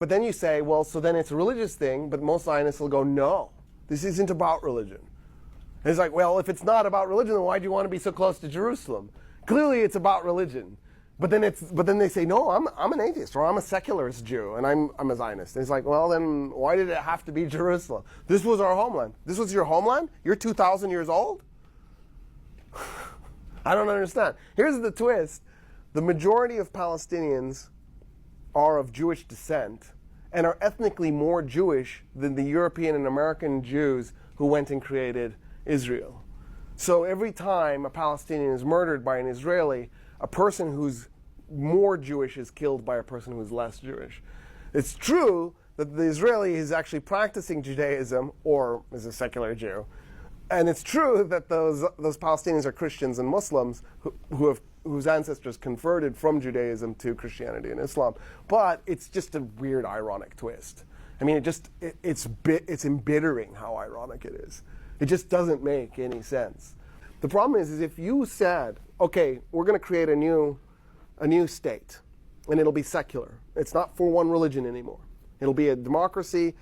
But then you say, well, so then it's a religious thing, but most Zionists will go, no, this isn't about religion. And it's like, well, if it's not about religion, then why do you want to be so close to Jerusalem? Clearly it's about religion. But then they say, no, I'm an atheist, or I'm a secularist Jew, and I'm a Zionist. And it's like, well, then why did it have to be Jerusalem? This was our homeland. This was your homeland? You're 2,000 years old? I don't understand. Here's the twist. The majority of Palestinians are of Jewish descent and are ethnically more Jewish than the European and American Jews who went and created Israel. So every time a Palestinian is murdered by an Israeli, a person who's more Jewish is killed by a person who's less Jewish. It's true that the Israeli is actually practicing Judaism or is a secular Jew. And it's true that those Palestinians are Christians and Muslims whose ancestors converted from Judaism to Christianity and Islam. But it's just a weird, ironic twist. I mean, it's embittering how ironic it is. It just doesn't make any sense. The problem is if you said, okay, we're going to create a new state, and it'll be secular. It's not for one religion anymore. It'll be a democracy,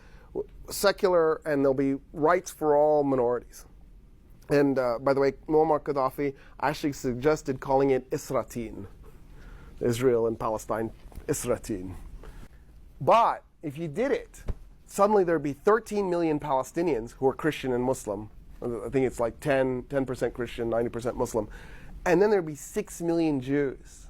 secular, and there'll be rights for all minorities. And by the way, Muammar Gaddafi actually suggested calling it Isratin. Israel and Palestine, Isratin. But if you did it, suddenly there'd be 13 million Palestinians who are Christian and Muslim. I think it's like 10% Christian, 90% Muslim. And then there'd be 6 million Jews.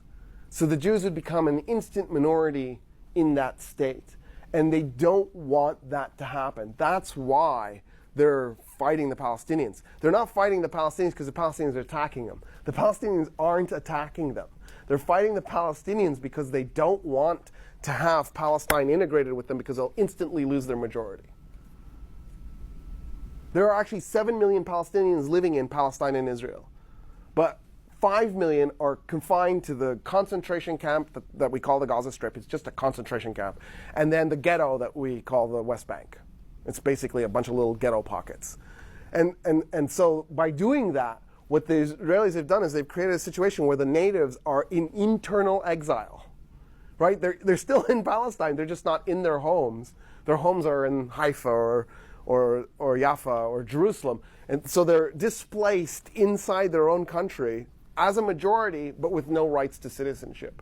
So the Jews would become an instant minority in that state. And they don't want that to happen. That's why they're fighting the Palestinians. They're not fighting the Palestinians because the Palestinians are attacking them. The Palestinians aren't attacking them. They're fighting the Palestinians because they don't want to have Palestine integrated with them because they'll instantly lose their majority. There are actually 7 million Palestinians living in Palestine and Israel. But 5 million are confined to the concentration camp that we call the Gaza Strip. It's just a concentration camp. And then the ghetto that we call the West Bank. It's basically a bunch of little ghetto pockets. And so by doing that, what the Israelis have done is they've created a situation where the natives are in internal exile. Right? They're still in Palestine. They're just not in their homes. Their homes are in Haifa or Jaffa or Jerusalem. And so they're displaced inside their own country as a majority, but with no rights to citizenship.